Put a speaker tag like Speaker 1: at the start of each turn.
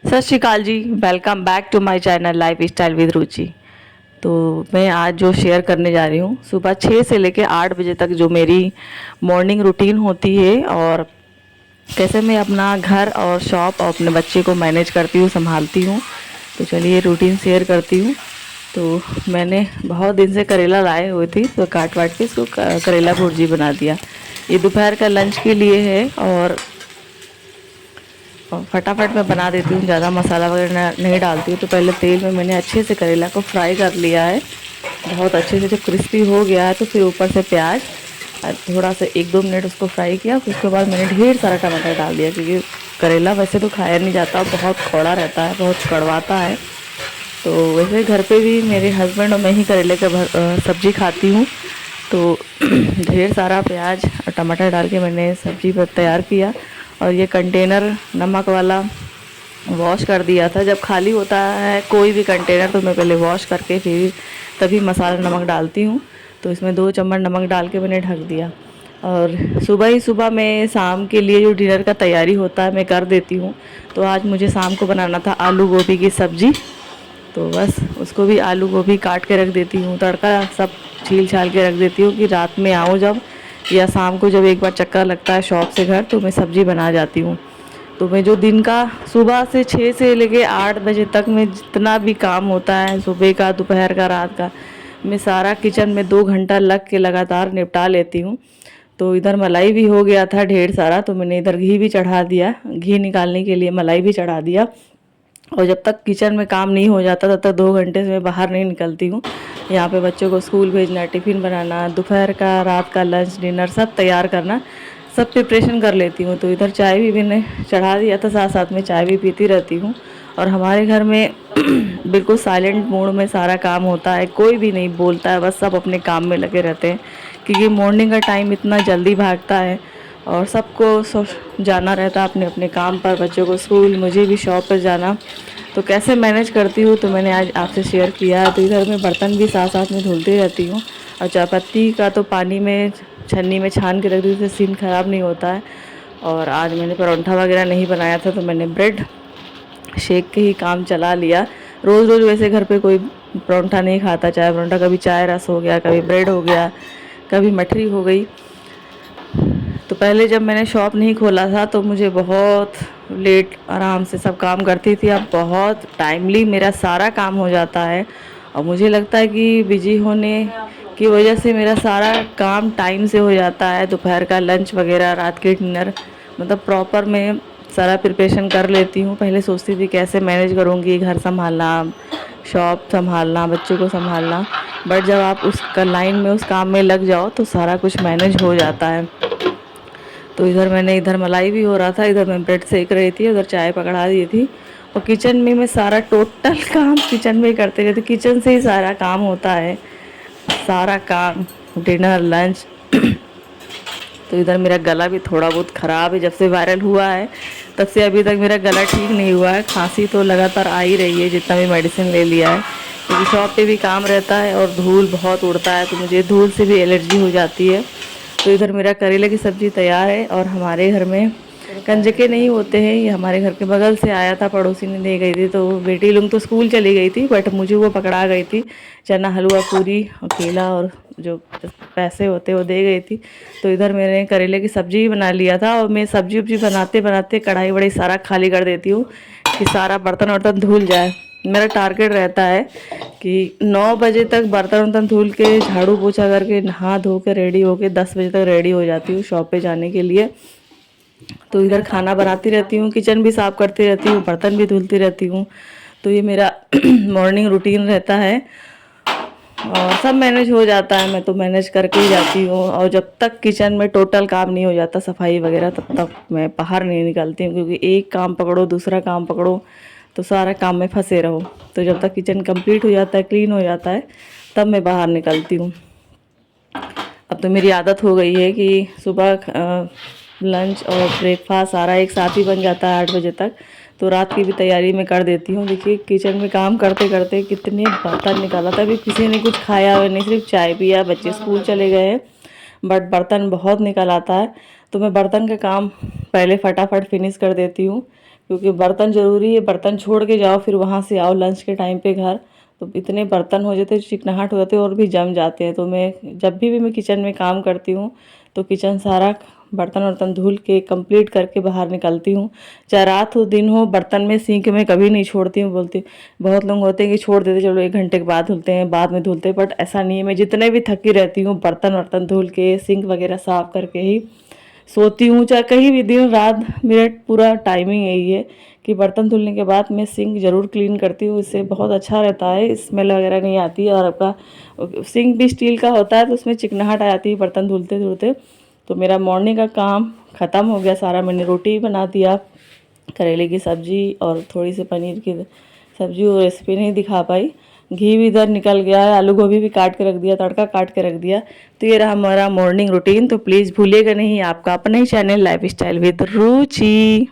Speaker 1: सत श्रीकाल जी। Welcome back to my channel life style with Ruchi. तो मैं आज जो शेयर करने जा रही हूँ, सुबह 6 से लेकर 8 बजे तक जो मेरी मॉर्निंग रूटीन होती है और कैसे मैं अपना घर और शॉप और अपने बच्चे को मैनेज करती हूँ, संभालती हूँ। तो चलिए रूटीन शेयर करती हूँ। तो मैंने बहुत दिन से करेला लाए हुए थी, तो काट वाट के इसको करेला भुर्जी बना दिया। ये दोपहर का लंच के लिए है और फटाफट मैं बना देती हूँ, ज़्यादा मसाला वगैरह नहीं डालती हूँ। तो पहले तेल में मैंने अच्छे से करेला को फ्राई कर लिया है, बहुत अच्छे से। जब क्रिस्पी हो गया है तो फिर ऊपर से प्याज थोड़ा सा 1-2 मिनट उसको फ्राई किया। फिर उसके बाद मैंने ढेर सारा टमाटर डाल दिया, क्योंकि करेला वैसे तो खाया नहीं जाता, बहुत कौड़ा रहता है, बहुत कड़वाता है। तो वैसे घर पे भी मेरे हस्बैंड और मैं ही करेले का सब्ज़ी खाती हूँ। तो ढेर सारा प्याज और टमाटर डाल के मैंने सब्ज़ी तैयार किया। और ये कंटेनर नमक वाला वॉश कर दिया था। जब खाली होता है कोई भी कंटेनर तो मैं पहले वॉश करके फिर तभी मसाला नमक डालती हूँ। तो इसमें 2 चम्मच नमक डाल के मैंने ढक दिया। और सुबह ही सुबह मैं शाम के लिए जो डिनर का तैयारी होता है मैं कर देती हूँ। तो आज मुझे शाम को बनाना था आलू गोभी की सब्ज़ी। तो बस उसको भी आलू गोभी काट के रख देती हूँ, तड़का सब छील छाल के रख देती हूँ कि रात में आऊँ जब, या शाम को जब एक बार चक्कर लगता है शॉप से घर, तो मैं सब्ज़ी बना जाती हूँ। तो मैं जो दिन का सुबह से 6 से लेके 8 बजे तक में जितना भी काम होता है, सुबह का, दोपहर का, रात का, मैं सारा किचन में 2 घंटा लग के लगातार निपटा लेती हूँ। तो इधर मलाई भी हो गया था ढेर सारा, तो मैंने इधर घी भी चढ़ा दिया, घी निकालने के लिए मलाई भी चढ़ा दिया। और जब तक किचन में काम नहीं हो जाता तब तक 2 घंटे से मैं बाहर नहीं निकलती हूँ। यहाँ पे बच्चों को स्कूल भेजना, टिफ़िन बनाना, दोपहर का, रात का लंच डिनर सब तैयार करना, सब प्रिपरेशन कर लेती हूँ। तो इधर चाय भी मैंने चढ़ा दिया था, साथ साथ में चाय भी पीती रहती हूँ। और हमारे घर में बिल्कुल साइलेंट मोड में सारा काम होता है, कोई भी नहीं बोलता है, बस सब अपने काम में लगे रहते हैं। क्योंकि मॉर्निंग का टाइम इतना जल्दी भागता है और सबको जाना रहता है अपने अपने काम पर, बच्चों को स्कूल, मुझे भी शॉप पर जाना। तो कैसे मैनेज करती हूँ तो मैंने आज आपसे शेयर किया है। तो इधर मैं बर्तन भी साथ साथ में धुलती रहती हूँ। और चाय पत्ती का तो पानी में छन्नी में छान के रख दी, उससे सीन ख़राब नहीं होता है। और आज मैंने परोंठा वगैरह नहीं बनाया था, तो मैंने ब्रेड शेक के ही काम चला लिया। रोज़ रोज़ वैसे घर पे कोई परोंठा नहीं खाता, चाय परोंठा, कभी चाय रस हो गया, कभी ब्रेड हो गया, कभी मठरी हो गई। तो पहले जब मैंने शॉप नहीं खोला था तो मुझे बहुत लेट आराम से सब काम करती थी। अब बहुत टाइमली मेरा सारा काम हो जाता है। और मुझे लगता है कि बिजी होने की वजह से मेरा सारा काम टाइम से हो जाता है। दोपहर का लंच वगैरह, रात के डिनर, मतलब प्रॉपर मैं सारा प्रिपरेशन कर लेती हूँ। पहले सोचती थी कैसे मैनेज करूँगी, घर संभालना, शॉप संभालना, बच्चों को संभालना। बट जब आप उस लाइन में, उस काम में लग जाओ तो सारा कुछ मैनेज हो जाता है। तो इधर मलाई भी हो रहा था, इधर मैं ब्रेड सेक रही थी, उधर चाय पकड़ा दी थी। और किचन में मैं सारा टोटल काम किचन में ही करते रहती, किचन से ही सारा काम होता है, सारा काम, डिनर, लंच। तो इधर मेरा गला भी थोड़ा बहुत ख़राब है, जब से वायरल हुआ है तब से अभी तक मेरा गला ठीक नहीं हुआ है। खांसी तो लगातार आ ही रही है, जितना भी मेडिसिन ले लिया है, क्योंकि शॉप पे भी काम रहता है और धूल बहुत उड़ता है, तो मुझे धूल से भी एलर्जी हो जाती है। तो इधर मेरा करेले की सब्ज़ी तैयार है। और हमारे घर में कंजके नहीं होते हैं, ये हमारे घर के बगल से आया था, पड़ोसी ने दे गई थी। तो बेटी लोग तो स्कूल चली गई थी, बट मुझे वो पकड़ा गई थी। चना, हलवा पूरी और केला और जो पैसे होते वो दे गई थी। तो इधर मैंने करेले की सब्ज़ी बना लिया था। और मैं सब्जी वब्जी बनाते बनाते कढ़ाई वढ़ाई सारा खाली कर देती हूँ कि सारा बर्तन वर्तन धुल जाए। मेरा टारगेट रहता है कि 9 बजे तक बर्तन वर्तन धुल के, झाड़ू पोछा करके, नहा धो के रेडी होके 10 बजे तक रेडी हो जाती हूँ शॉप पे जाने के लिए। तो इधर खाना बनाती रहती हूँ, किचन भी साफ़ करती रहती हूँ, बर्तन भी धुलती रहती हूँ। तो ये मेरा मॉर्निंग रूटीन रहता है और सब मैनेज हो जाता है। मैं तो मैनेज करके ही जाती हूँ। और जब तक किचन में टोटल काम नहीं हो जाता, सफाई वगैरह, तब तक मैं बाहर नहीं निकलती हूँ, क्योंकि एक काम पकड़ो, दूसरा काम पकड़ो, तो सारा काम में फंसे रहो। तो जब तक किचन कंप्लीट हो जाता है, क्लीन हो जाता है, तब मैं बाहर निकलती हूँ। अब तो मेरी आदत हो गई है कि सुबह लंच और ब्रेकफास्ट सारा एक साथ ही बन जाता है 8 बजे तक। तो रात की भी तैयारी मैं कर देती हूँ। देखिए किचन में काम करते करते कितने बर्तन निकाला था। अभी किसी ने कुछ खाया हुआ नहीं, सिर्फ चाय पिया, बच्चे स्कूल चले गए हैं, बट बर्तन बहुत निकल आता है। तो मैं बर्तन का काम पहले फटाफट फिनिश कर देती हूँ क्योंकि बर्तन ज़रूरी है, बर्तन छोड़ के जाओ फिर वहाँ से आओ लंच के टाइम पे घर, तो इतने बर्तन हो जाते, चिकनाहट हो जाते और भी जम जाते हैं। तो मैं जब भी मैं किचन में काम करती हूँ तो किचन सारा बर्तन वर्तन धुल के कंप्लीट करके बाहर निकलती हूँ। चाहे रात हो दिन हो, बर्तन में सिंक में कभी नहीं छोड़ती हूँ। बोलती बहुत लोग होते हैं कि छोड़ देते, चलो 1 घंटे के बाद धुलते हैं, बाद में धुलते हैं, बट ऐसा नहीं है। मैं जितने भी थकी रहती हूँ बर्तन वर्तन धुल के सिंक वगैरह साफ़ करके ही सोती हूँ। चाहे कहीं भी दिन रात, मेरा पूरा टाइमिंग यही है कि बर्तन धुलने के बाद मैं सिंक ज़रूर क्लीन करती हूँ। इससे बहुत अच्छा रहता है, स्मेल वगैरह नहीं आती है। और आपका सिंक भी स्टील का होता है तो उसमें चिकनाहट आ जाती है बर्तन धुलते धुलते। तो मेरा मॉर्निंग का काम ख़त्म हो गया सारा। मैंने रोटी बना दिया, करेले की सब्ज़ी और थोड़ी सी पनीर की सब्ज़ी, और रेसिपी नहीं दिखा पाई। घी भी इधर निकल गया है, आलू गोभी भी काट के रख दिया, तड़का काट के रख दिया। तो ये रहा हमारा मॉर्निंग रूटीन। तो प्लीज़ भूलिएगा नहीं, आपका अपना ही channel life style with Ruchi.